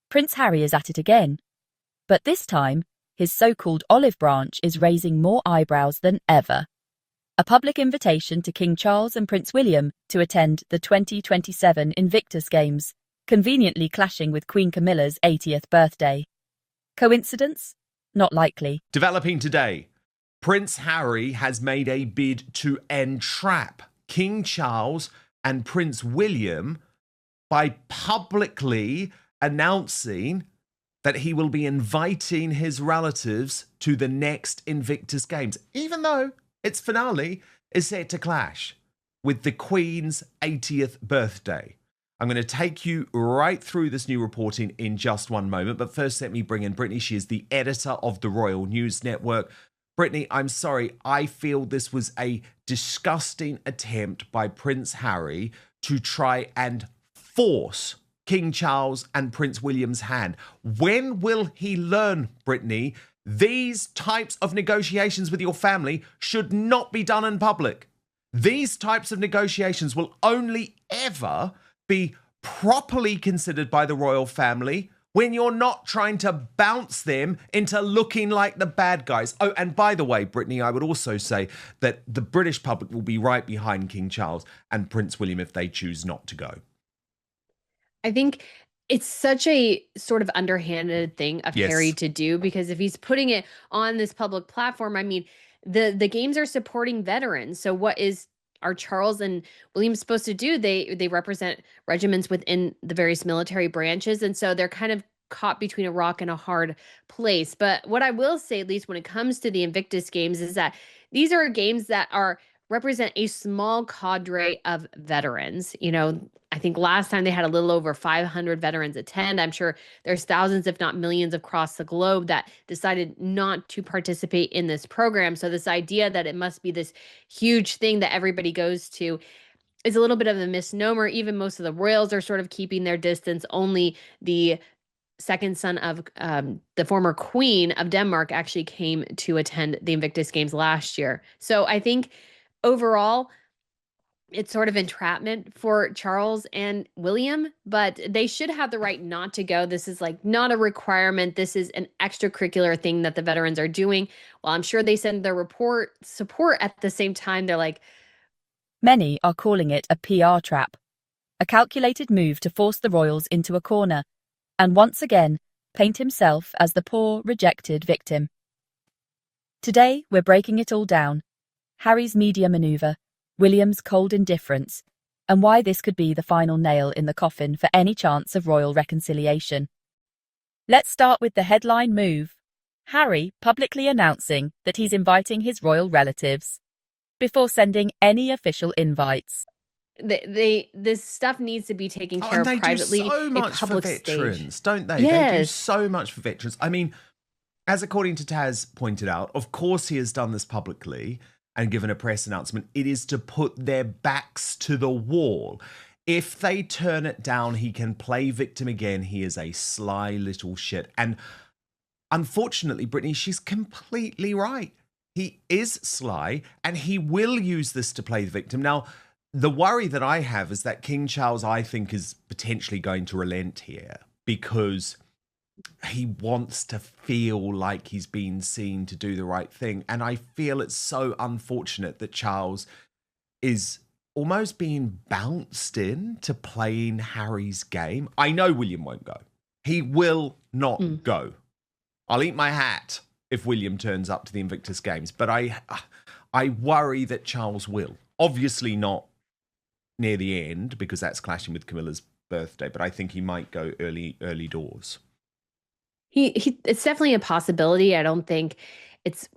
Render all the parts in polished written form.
Prince Harry is at it again. But this time, his so-called olive branch is raising more eyebrows than ever. A public invitation to King Charles and Prince William to attend the 2027 Invictus Games, conveniently clashing with Queen Camilla's 80th birthday. Coincidence? Not likely. Developing today, Prince Harry has made a bid to entrap King Charles and Prince William by publicly announcing that he will be inviting his relatives to the next Invictus Games, even though its finale is set to clash with the Queen's 80th birthday. I'm going to take you right through this new reporting in just one moment, but first let me bring in Brittany. She is the editor of the Royal News Network. Brittany, I'm sorry, I feel this was a disgusting attempt by Prince Harry to try and force King Charles and Prince William's hand. When will he learn, Brittany? These types of negotiations with your family should not be done in public. These types of negotiations will only ever be properly considered by the royal family when you're not trying to bounce them into looking like the bad guys. Oh, and by the way, Brittany, I would also say that the British public will be right behind King Charles and Prince William if they choose not to go. I think it's such a sort of underhanded thing of Yes. Harry to do, because if he's putting it on this public platform, I mean, the games are supporting veterans. So what are Charles and William supposed to do? They represent regiments within the various military branches, and so they're kind of caught between a rock and a hard place. But what I will say, at least when it comes to the Invictus Games, is that these are games that represent a small cadre of veterans. You know, I think last time they had a little over 500 veterans attend. I'm sure there's thousands, if not millions, across the globe that decided not to participate in this program. So this idea that it must be this huge thing that everybody goes to is a little bit of a misnomer. Even most of the royals are sort of keeping their distance. Only the second son of the former queen of Denmark actually came to attend the Invictus Games last year. So I think overall, it's sort of entrapment for Charles and William, but they should have the right not to go. This is like not a requirement. This is an extracurricular thing that the veterans are doing. Well, I'm sure they send their support at the same time. They're like, Many are calling it a PR trap, a calculated move to force the royals into a corner, and once again paint himself as the poor, rejected victim. Today, we're breaking it all down. Harry's media maneuver, William's cold indifference, and why this could be the final nail in the coffin for any chance of royal reconciliation. Let's start with the headline move. Harry publicly announcing that he's inviting his royal relatives, before sending any official invites. This stuff needs to be taken care of and they privately. do so much for veterans, don't they? They do so much for veterans. I mean, as according to Taz pointed out, of course he has done this publicly and given a press announcement. It is to put their backs to the wall. If they turn it down, he can play victim again. He is a sly little shit. And unfortunately, Brittany, she's completely right. He is sly, and he will use this to play the victim. Now, the worry that I have is that King Charles, I think, is potentially going to relent here because he wants to feel like he's been seen to do the right thing. And I feel it's so unfortunate that Charles is almost being bounced in to playing Harry's game. I know William won't go. He will not go. I'll eat my hat if William turns up to the Invictus Games, but I worry that Charles will. Obviously not near the end because that's clashing with Camilla's birthday, but I think he might go early doors. It's definitely a possibility. I don't think it's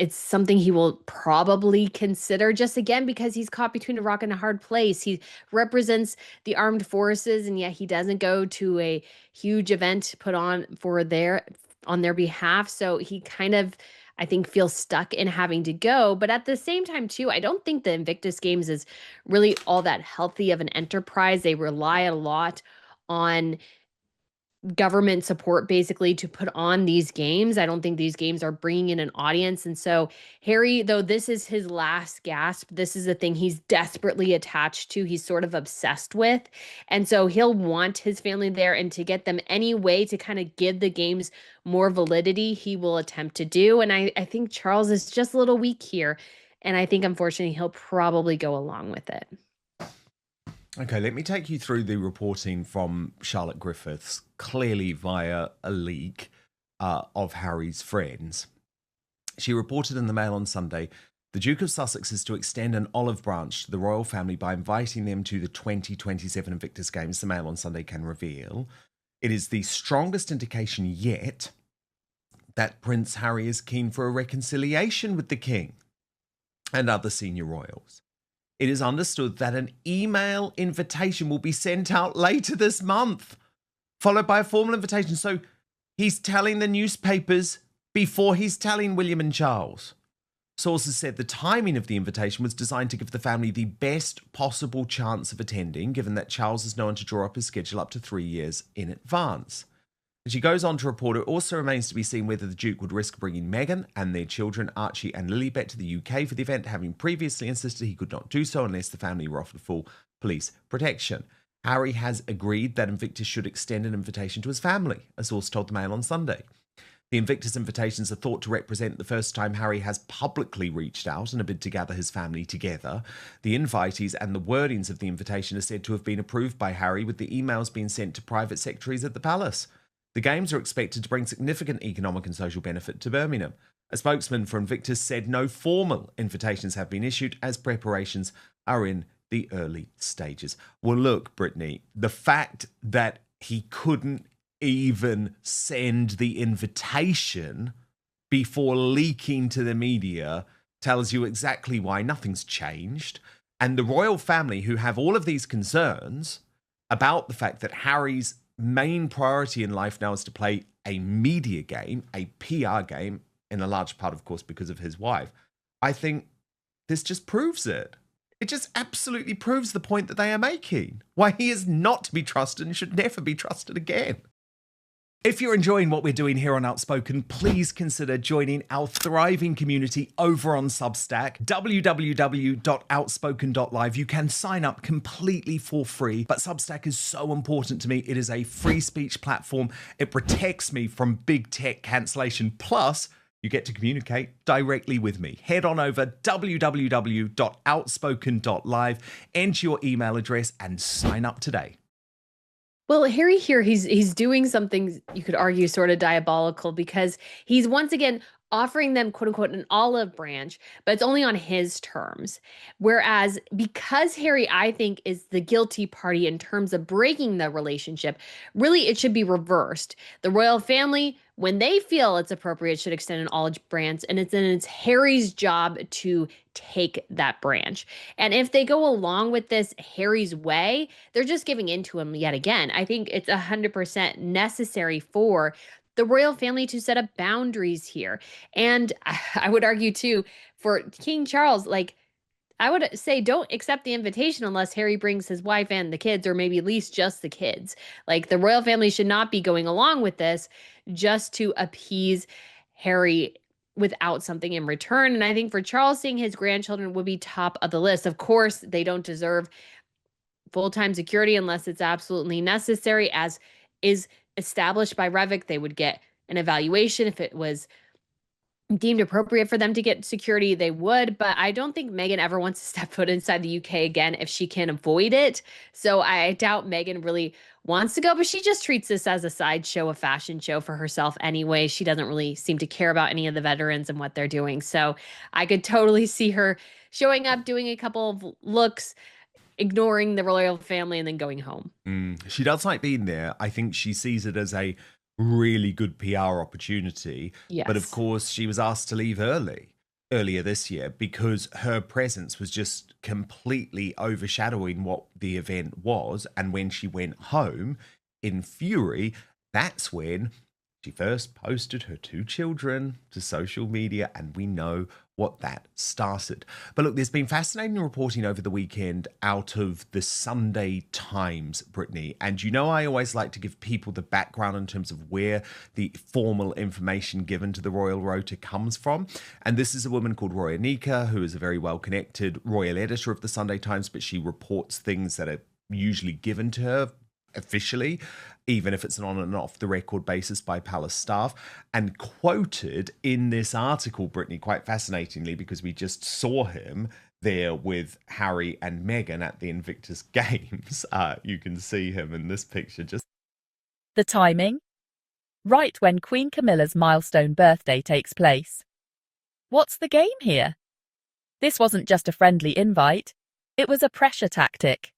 something he will probably consider, just again because he's caught between a rock and a hard place. He represents the armed forces, and yet he doesn't go to a huge event put on on their behalf. So he kind of, I think, feels stuck in having to go. But at the same time, too, I don't think the Invictus Games is really all that healthy of an enterprise. They rely a lot on government support basically to put on these games. I don't think these games are bringing in an audience. And so Harry, though this is his last gasp, this is the thing he's desperately attached to, he's sort of obsessed with. And so he'll want his family there, and to get them any way to kind of give the games more validity, he will attempt to do. And I think Charles is just a little weak here. And I think unfortunately he'll probably go along with it. Okay, let me take you through the reporting from Charlotte Griffiths, clearly via a leak of Harry's friends. She reported in the Mail on Sunday, the Duke of Sussex is to extend an olive branch to the royal family by inviting them to the 2027 Invictus Games, the Mail on Sunday can reveal. It is the strongest indication yet that Prince Harry is keen for a reconciliation with the King and other senior royals. It is understood that an email invitation will be sent out later this month, followed by a formal invitation. So he's telling the newspapers before he's telling William and Charles. Sources said the timing of the invitation was designed to give the family the best possible chance of attending, given that Charles is known to draw up his schedule up to 3 years in advance. And she goes on to report, it also remains to be seen whether the Duke would risk bringing Meghan and their children, Archie and Lilibet, to the UK for the event, having previously insisted he could not do so unless the family were offered full police protection. Harry has agreed that Invictus should extend an invitation to his family, a source told the Mail on Sunday. The Invictus invitations are thought to represent the first time Harry has publicly reached out in a bid to gather his family together. The invitees and the wordings of the invitation are said to have been approved by Harry, with the emails being sent to private secretaries at the palace. The games are expected to bring significant economic and social benefit to Birmingham. A spokesman for Invictus said no formal invitations have been issued as preparations are in the early stages. Well, look, Brittany, the fact that he couldn't even send the invitation before leaking to the media tells you exactly why nothing's changed. And the royal family, who have all of these concerns about the fact that Harry's main priority in life now is to play a media game, a PR game, in a large part, of course, because of his wife. I think this just proves it. It just absolutely proves the point that they are making. Why he is not to be trusted and should never be trusted again. If you're enjoying what we're doing here on Outspoken, please consider joining our thriving community over on Substack, www.outspoken.live. You can sign up completely for free, but Substack is so important to me. It is a free speech platform. It protects me from big tech cancellation. Plus, you get to communicate directly with me. Head on over www.outspoken.live, enter your email address, and sign up today. Well, Harry here, he's doing something you could argue sort of diabolical, because he's once again offering them, quote unquote, an olive branch, but it's only on his terms. Whereas because Harry, I think, is the guilty party in terms of breaking the relationship, really it should be reversed. The royal family, when they feel it's appropriate, should extend an olive branch, and it's Harry's job to take that branch. And if they go along with this Harry's way, they're just giving in to him yet again. I think it's 100% necessary for the royal family to set up boundaries here. And I would argue too, for King Charles, like, I would say don't accept the invitation unless Harry brings his wife and the kids, or maybe at least just the kids. Like, the royal family should not be going along with this just to appease Harry without something in return. And I think for Charles, seeing his grandchildren would be top of the list. Of course, they don't deserve full-time security unless it's absolutely necessary, as is established by Revic. They would get an evaluation. If it was deemed appropriate for them to get security, they would. But I don't think Meghan ever wants to step foot inside the UK again if she can avoid it. So I doubt Meghan really wants to go, but she just treats this as a sideshow, a fashion show for herself anyway. She doesn't really seem to care about any of the veterans and what they're doing. So I could totally see her showing up, doing a couple of looks, ignoring the royal family, and then going home. She does like being there. I think she sees it as a really good PR opportunity. Yes. But of course, she was asked to leave earlier this year, because her presence was just completely overshadowing what the event was. And when she went home in fury, that's when she first posted her 2 children to social media, and we know what that started. But look, there's been fascinating reporting over the weekend out of the Sunday Times, Brittany. And you know, I always like to give people the background in terms of where the formal information given to the Royal Rota comes from. And this is a woman called Roya Nikkhah, who is a very well-connected royal editor of the Sunday Times, but she reports things that are usually given to her officially, even if it's an on and off the record basis by palace staff, and quoted in this article, Brittany, quite fascinatingly, because we just saw him there with Harry and Meghan at the Invictus Games. You can see him in this picture. Just The timing? Right when Queen Camilla's milestone birthday takes place. What's the game here? This wasn't just a friendly invite, it was a pressure tactic.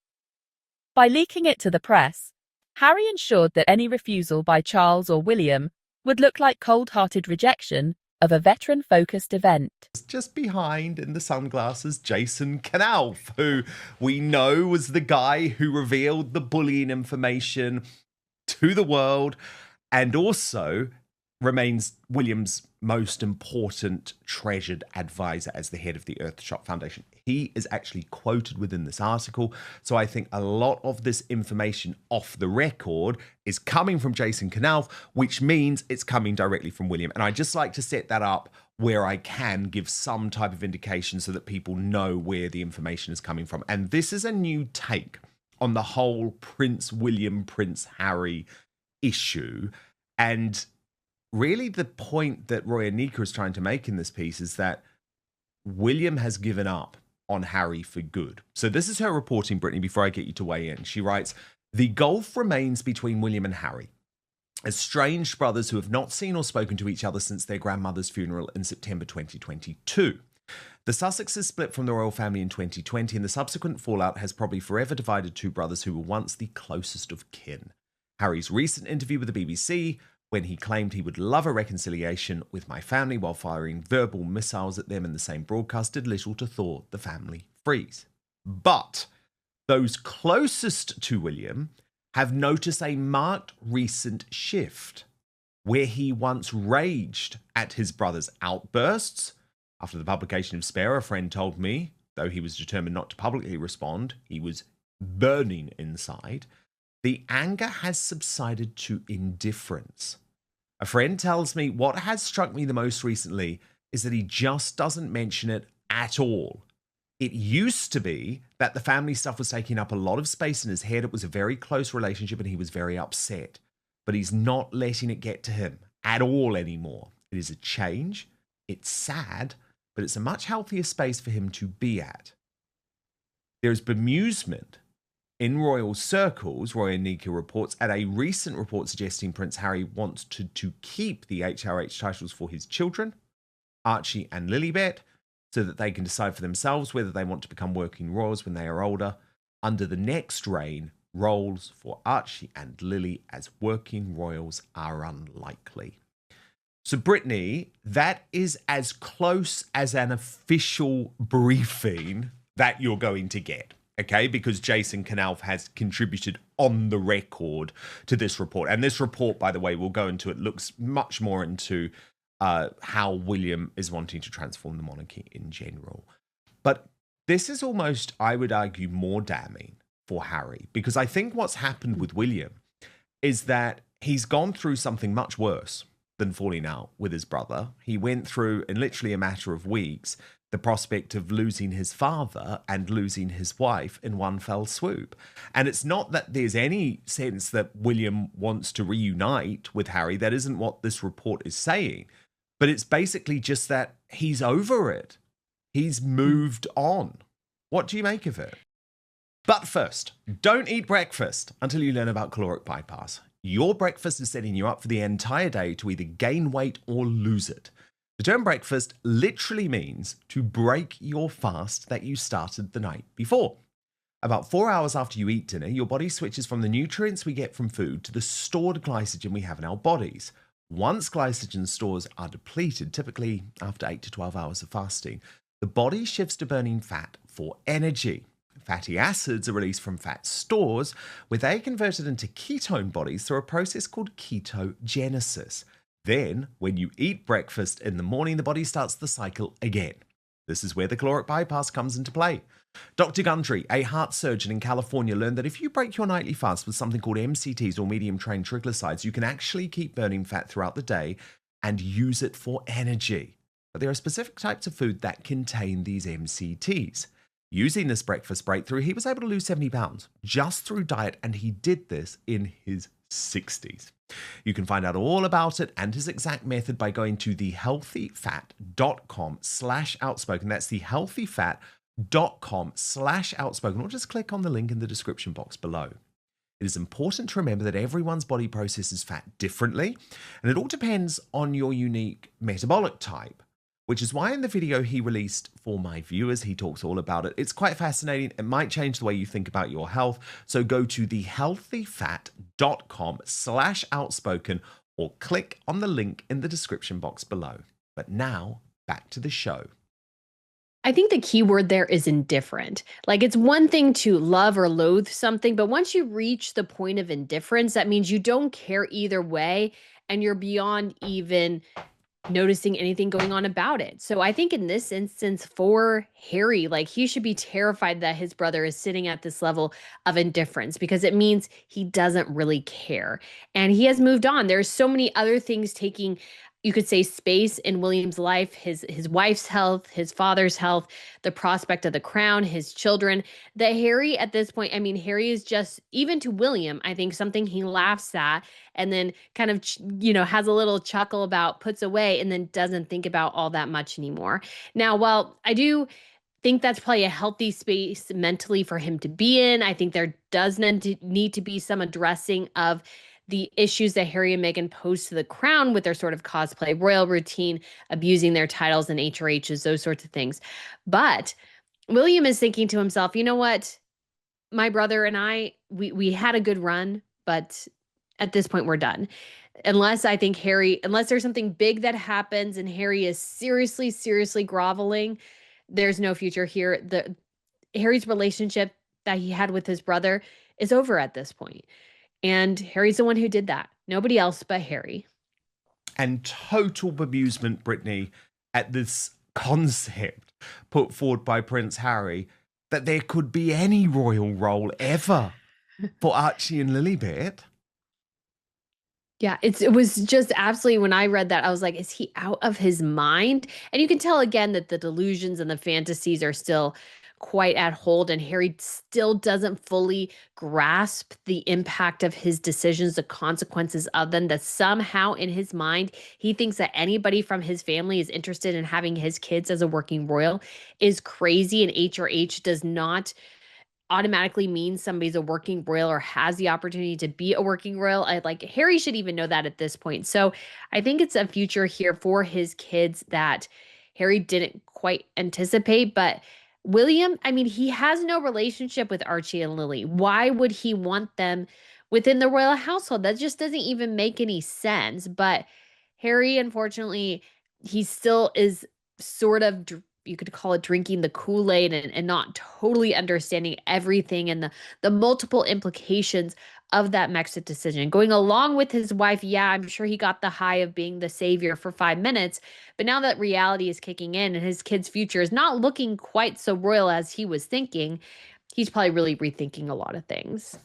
By leaking it to the press, Harry ensured that any refusal by Charles or William would look like cold-hearted rejection of a veteran-focused event. just behind in the sunglasses, Jason Knauf, who we know was the guy who revealed the bullying information to the world and also remains William's most important treasured advisor as the head of the Earthshot Foundation. He is actually quoted within this article. So I think a lot of this information off the record is coming from Jason Knauf, which means it's coming directly from William. And I just like to set that up where I can give some type of indication so that people know where the information is coming from. And this is a new take on the whole Prince William, Prince Harry issue. And really the point that Roya Nikkhah is trying to make in this piece is that William has given up on Harry for good. So this is her reporting, Brittany, before I get you to weigh in. She writes, "The gulf remains between William and Harry, estranged brothers who have not seen or spoken to each other since their grandmother's funeral in September 2022. The Sussexes split from the royal family in 2020, and the subsequent fallout has probably forever divided two brothers who were once the closest of kin. Harry's recent interview with the BBC, when he claimed he would love a reconciliation with my family while firing verbal missiles at them in the same broadcast, did little to thaw the family freeze. But those closest to William have noticed a marked recent shift, where he once raged at his brother's outbursts. After the publication of Spare, a friend told me, though he was determined not to publicly respond, he was burning inside. The anger has subsided to indifference. A friend tells me what has struck me the most recently is that he just doesn't mention it at all. It used to be that the family stuff was taking up a lot of space in his head. It was a very close relationship and he was very upset. But he's not letting it get to him at all anymore. It is a change. It's sad, but it's a much healthier space for him to be at. There's bemusement in royal circles, Roya Nikkhah reports, at a recent report suggesting Prince Harry wants to keep the HRH titles for his children, Archie and Lilibet, so that they can decide for themselves whether they want to become working royals when they are older. Under the next reign, roles for Archie and Lily as working royals are unlikely. So, Brittany, that is as close as an official briefing that you're going to get. Okay, because Jason Knauf has contributed on the record to this report. And this report, by the way, we'll go into it, looks much more into how William is wanting to transform the monarchy in general. But this is almost, I would argue, more damning for Harry, because I think what's happened with William is that he's gone through something much worse than falling out with his brother. He went through, in literally a matter of weeks, the prospect of losing his father and losing his wife in one fell swoop. And it's not that there's any sense that William wants to reunite with Harry. That isn't what this report is saying. But it's basically just that he's over it. He's moved on. What do you make of it? But first, don't eat breakfast until you learn about caloric bypass. Your breakfast is setting you up for the entire day to either gain weight or lose it. The term breakfast literally means to break your fast that you started the night before. About 4 hours after you eat dinner, your body switches from the nutrients we get from food to the stored glycogen we have in our bodies. Once glycogen stores are depleted, typically after 8 to 12 hours of fasting, the body shifts to burning fat for energy. Fatty acids are released from fat stores, where they are converted into ketone bodies through a process called ketogenesis. Then, when you eat breakfast in the morning, the body starts the cycle again. This is where the caloric bypass comes into play. Dr. Gundry, a heart surgeon in California, learned that if you break your nightly fast with something called MCTs or medium chain triglycerides, you can actually keep burning fat throughout the day and use it for energy. But there are specific types of food that contain these MCTs. Using this breakfast breakthrough, he was able to lose 70 pounds just through diet, and he did this in his 60s. You can find out all about it and his exact method by going to thehealthyfat.com/outspoken. That's thehealthyfat.com/outspoken, or just click on the link in the description box below. It is important to remember that everyone's body processes fat differently, and it all depends on your unique metabolic type, which is why in the video he released for my viewers, he talks all about it. It's quite fascinating. It might change the way you think about your health. So go to thehealthyfat.com/outspoken or click on the link in the description box below. But now back to the show. I think the key word there is indifferent. Like, it's one thing to love or loathe something, but once you reach the point of indifference, that means you don't care either way, and you're beyond even noticing anything going on about it. So I think in this instance for Harry, like, he should be terrified that his brother is sitting at this level of indifference, because it means he doesn't really care. And he has moved on. There's so many other things taking, you could say, space in William's life, his wife's health, his father's health, the prospect of the crown, his children, that Harry at this point, I mean, Harry is just, even to William, I think something he laughs at and then kind of, has a little chuckle about, puts away, and then doesn't think about all that much anymore. Now, while I do think that's probably a healthy space mentally for him to be in, I think there does need to be some addressing of the issues that Harry and Meghan pose to the crown with their sort of cosplay royal routine, abusing their titles and HRHs, those sorts of things. But William is thinking to himself, you know what? My brother and I, we had a good run, but at this point we're done. Unless there's something big that happens and Harry is seriously, seriously groveling, there's no future here. Harry's relationship that he had with his brother is over at this point. And Harry's the one who did that. Nobody else but Harry. And total bemusement, Brittany, at this concept put forward by Prince Harry that there could be any royal role ever for Archie and Lilibet. Yeah, it was just absolutely, when I read that, I was like, is he out of his mind? And you can tell again that the delusions and the fantasies are still quite at hold, and Harry still doesn't fully grasp the impact of his decisions, the consequences of them, that somehow in his mind, he thinks that anybody from his family is interested in having his kids as a working royal is crazy, and HRH does not automatically means somebody's a working royal or has the opportunity to be a working royal. Harry should even know that at this point. So I think it's a future here for his kids that Harry didn't quite anticipate. But William, I mean, he has no relationship with Archie and Lily. Why would he want them within the royal household? That just doesn't even make any sense. But Harry, unfortunately, he still is sort of, you could call it, drinking the Kool-Aid and not totally understanding everything and the multiple implications of that Brexit decision. Going along with his wife, yeah, I'm sure he got the high of being the savior for 5 minutes, but now that reality is kicking in and his kid's future is not looking quite so royal as he was thinking, he's probably really rethinking a lot of things.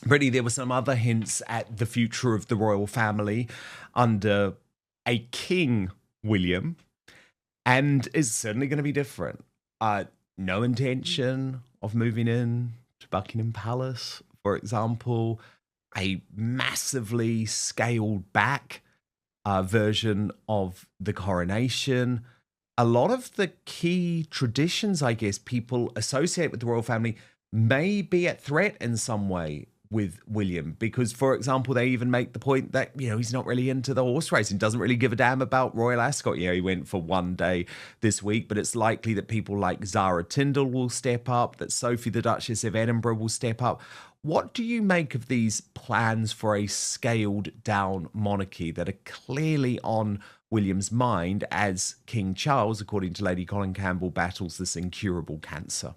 Brittany, there were some other hints at the future of the royal family under a King William, and it's certainly going to be different. No intention of moving in to Buckingham Palace, for example. A massively scaled back version of the coronation. A lot of the key traditions, I guess, people associate with the royal family may be at threat in some way with William, because, for example, they even make the point that, he's not really into the horse racing, doesn't really give a damn about Royal Ascot. He went for one day this week, but it's likely that people like Zara Tindall will step up, that Sophie, the Duchess of Edinburgh, will step up. What do you make of these plans for a scaled down monarchy that are clearly on William's mind as King Charles, according to Lady Colin Campbell, battles this incurable cancer?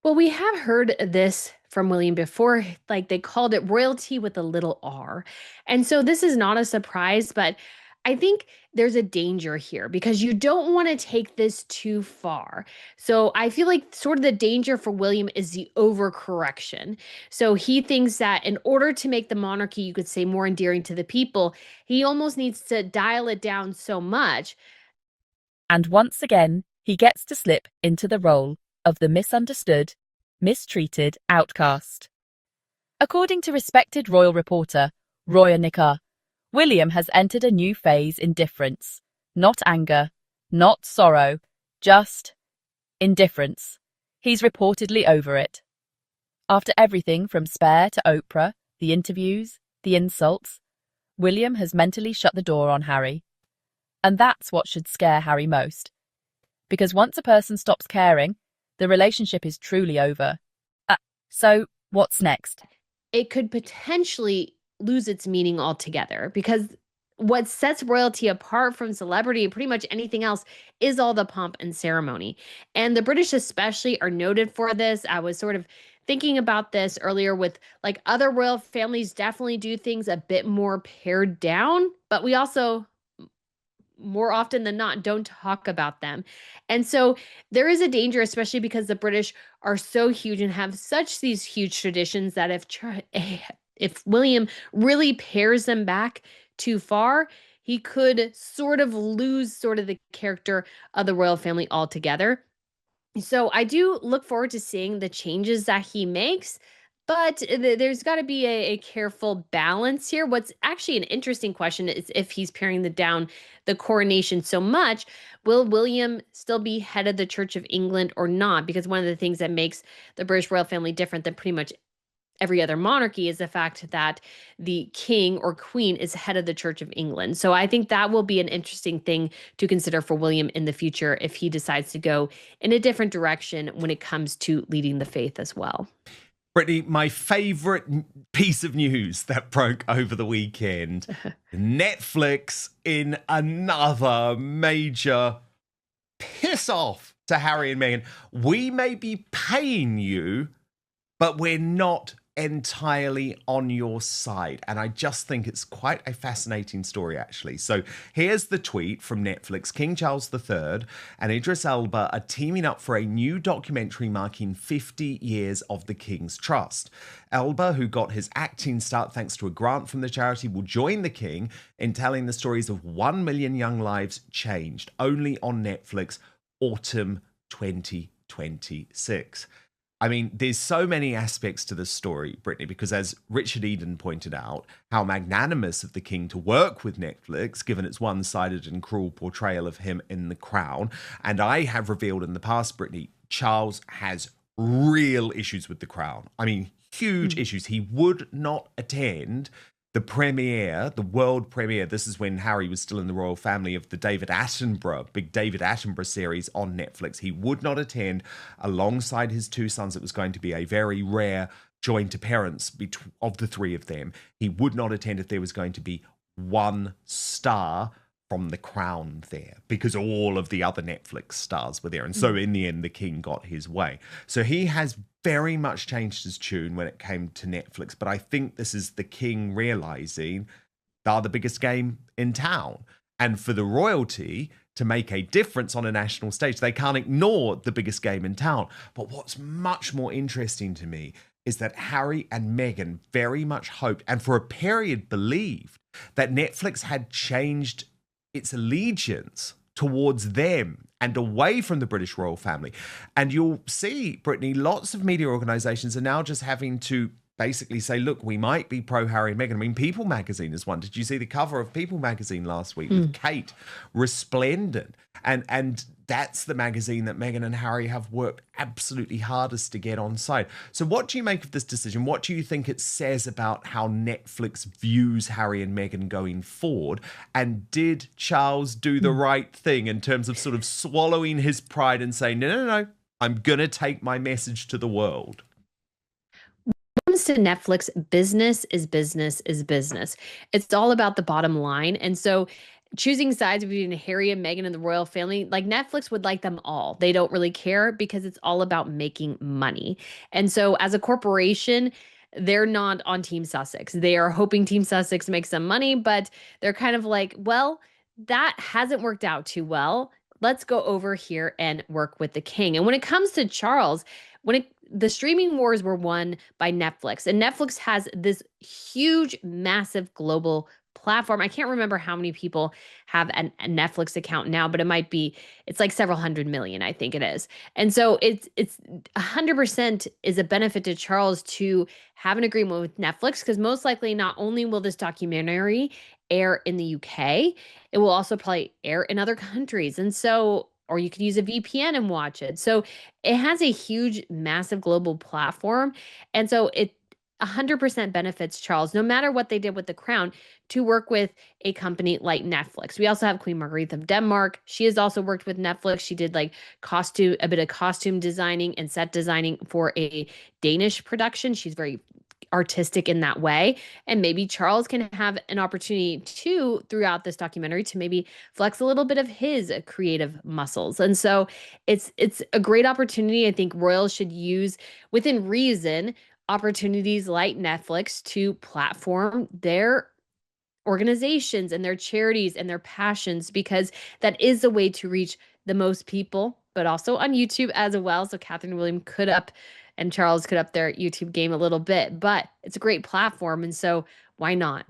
Well, we have heard this from William before, like they called it royalty with a little r. And so this is not a surprise, but I think there's a danger here because you don't want to take this too far. So I feel like sort of the danger for William is the overcorrection. So he thinks that in order to make the monarchy, you could say, more endearing to the people, he almost needs to dial it down so much. And once again, he gets to slip into the role of the misunderstood, mistreated outcast. According to respected royal reporter Roya Nikar, William has entered a new phase in indifference, not anger, not sorrow, just indifference. He's reportedly over it. After everything from Spare to Oprah, the interviews, the insults, William has mentally shut the door on Harry. And that's what should scare Harry most. Because once a person stops caring, the relationship is truly over. So, what's next? It could potentially lose its meaning altogether because what sets royalty apart from celebrity and pretty much anything else is all the pomp and ceremony. And the British especially are noted for this. I was sort of thinking about this earlier with like other royal families definitely do things a bit more pared down, but we also more often than not don't talk about them. And so there is a danger, especially because the British are so huge and have such these huge traditions that if William really pares them back too far, he could sort of lose sort of the character of the royal family altogether. So I do look forward to seeing the changes that he makes, but there's got to be a careful balance here. What's actually an interesting question is if he's paring down the coronation so much, will William still be head of the Church of England or not? Because one of the things that makes the British royal family different than pretty much every other monarchy is the fact that the king or queen is head of the Church of England. So I think that will be an interesting thing to consider for William in the future if he decides to go in a different direction when it comes to leading the faith as well. Brittany, my favorite piece of news that broke over the weekend, Netflix in another major piss off to Harry and Meghan. We may be paying you, but we're not entirely on your side. And I just think it's quite a fascinating story, actually. So here's the tweet from Netflix. King Charles III and Idris Elba are teaming up for a new documentary marking 50 years of the King's Trust. Elba, who got his acting start thanks to a grant from the charity, will join the King in telling the stories of 1 million young lives changed, only on Netflix, autumn 2026. I mean, there's so many aspects to this story, Brittany, because as Richard Eden pointed out, how magnanimous of the king to work with Netflix, given its one-sided and cruel portrayal of him in The Crown. And I have revealed in the past, Brittany, Charles has real issues with The Crown. I mean, huge issues. He would not attend the premiere, the world premiere. This is when Harry was still in the royal family, of the big David Attenborough series on Netflix. He would not attend alongside his two sons. It was going to be a very rare joint appearance of the three of them. He would not attend if there was going to be one star from The Crown there, because all of the other Netflix stars were there. And so in the end, the king got his way. So he has very much changed his tune when it came to Netflix. But I think this is the king realizing they're the biggest game in town. And for the royalty to make a difference on a national stage, they can't ignore the biggest game in town. But what's much more interesting to me is that Harry and Meghan very much hoped, and for a period believed, that Netflix had changed its allegiance towards them and away from the British royal family. And you'll see, Brittany, lots of media organizations are now just having to basically say, look, we might be pro Harry and Meghan. I mean, People magazine is one. Did you see the cover of People magazine last week with Kate, resplendent? And that's the magazine that Meghan and Harry have worked absolutely hardest to get on side. So what do you make of this decision? What do you think it says about how Netflix views Harry and Meghan going forward? And did Charles do the right thing in terms of sort of swallowing his pride and saying, no, I'm going to take my message to the world? Comes to Netflix, business is business is business. It's all about the bottom line. And so choosing sides between Harry and Meghan and the royal family, like Netflix would like them all. They don't really care because it's all about making money. And so as a corporation, they're not on Team Sussex. They are hoping Team Sussex makes some money, but they're kind of like, well, that hasn't worked out too well. Let's go over here and work with the king. And when it comes to Charles, the streaming wars were won by Netflix, and Netflix has this huge, massive global platform. I can't remember how many people have a Netflix account now, but it's like several hundred million, I think it is. And so it's 100% is a benefit to Charles to have an agreement with Netflix, because most likely not only will this documentary air in the UK, it will also probably air in other countries. And so, or you could use a VPN and watch it. So it has a huge, massive global platform. And so it 100% benefits Charles, no matter what they did with The Crown, to work with a company like Netflix. We also have Queen Margrethe of Denmark. She has also worked with Netflix. She did like a bit of costume designing and set designing for a Danish production. She's very artistic in that way. And maybe Charles can have an opportunity too throughout this documentary to maybe flex a little bit of his creative muscles. And so it's a great opportunity. I think royals should use, within reason, opportunities like Netflix to platform their organizations and their charities and their passions, because that is a way to reach the most people, but also on YouTube as well. So Catherine and William and Charles could up their YouTube game a little bit, but it's a great platform. And so why not?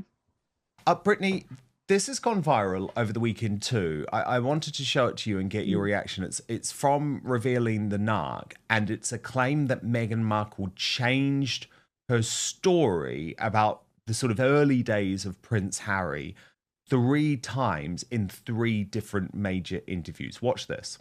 Brittany, this has gone viral over the weekend too. I wanted to show it to you and get your reaction. It's from Revealing the Narc, and it's a claim that Meghan Markle changed her story about the sort of early days of Prince Harry 3 times in 3 different major interviews. Watch this.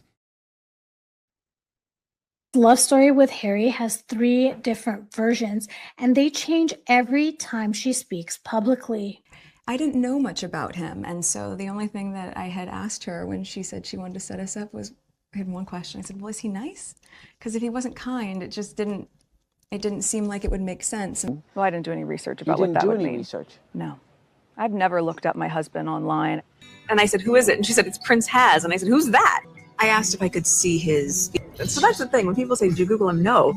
Love story with Harry has 3 different versions, and they change every time she speaks publicly. I didn't know much about him, and so the only thing that I had asked her when she said she wanted to set us up was, I had one question. I said, well, is he nice? Because if he wasn't kind, it didn't seem like it would make sense. Well, I didn't do any research about what that would mean. Research? No. I've never looked up my husband online. And I said, who is it? And she said, it's Prince Has. And I said, who's that? I asked if I could see his. So that's the thing. When people say, did you Google him? No.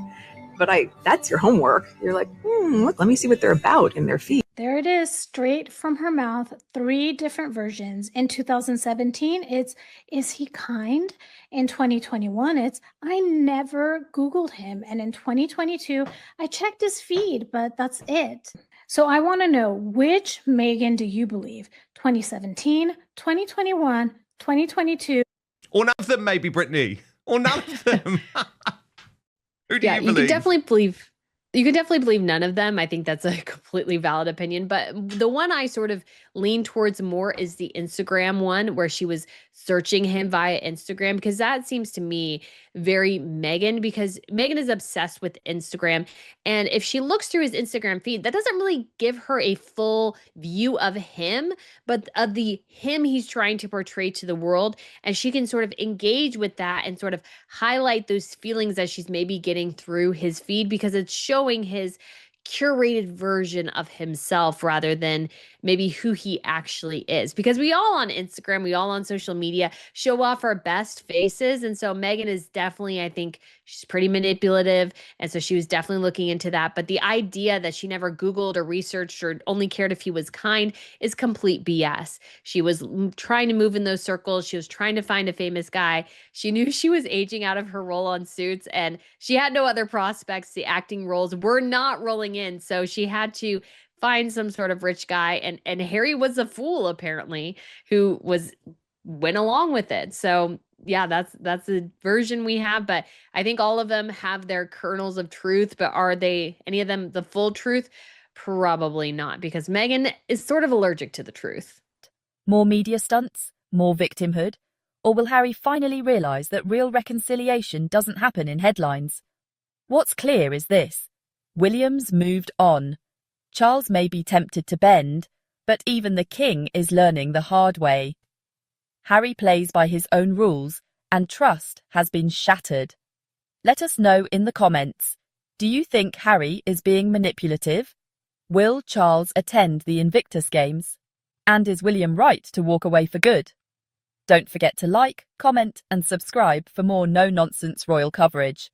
But that's your homework. You're like, look, let me see what they're about in their feed. There it is, straight from her mouth, 3 different versions. In 2017, it's, is he kind? In 2021, it's, I never Googled him. And in 2022, I checked his feed, but that's it. So I want to know, which Meghan do you believe? 2017, 2021, 2022? Or none of them, maybe, Brittany. Or none of them. Who do you believe? You could definitely believe none of them. I think that's a completely valid opinion. But the one I sort of lean towards more is the Instagram one, where she was searching him via Instagram, because that seems to me very Meghan, because Meghan is obsessed with Instagram. And if she looks through his Instagram feed, that doesn't really give her a full view of him, but of the him he's trying to portray to the world. And she can sort of engage with that and sort of highlight those feelings that she's maybe getting through his feed, because it's showing his curated version of himself rather than maybe who he actually is. Because we all on Instagram, we all on social media show off our best faces. And so Meghan is definitely, I think she's pretty manipulative. And so she was definitely looking into that. But the idea that she never Googled or researched or only cared if he was kind is complete BS. She was trying to move in those circles. She was trying to find a famous guy. She knew she was aging out of her role on Suits, and she had no other prospects. The acting roles were not rolling in. So she had to find some sort of rich guy, and Harry was a fool apparently who went along with it. So yeah, that's the version we have, but I think all of them have their kernels of truth, but are they any of them the full truth? Probably not, because Meghan is sort of allergic to the truth. More media stunts? More victimhood? Or will Harry finally realise that real reconciliation doesn't happen in headlines? What's clear is this: William's moved on. Charles may be tempted to bend, but even the king is learning the hard way. Harry plays by his own rules, and trust has been shattered. Let us know in the comments. Do you think Harry is being manipulative? Will Charles attend the Invictus Games? And is William right to walk away for good? Don't forget to like, comment, and subscribe for more no-nonsense royal coverage.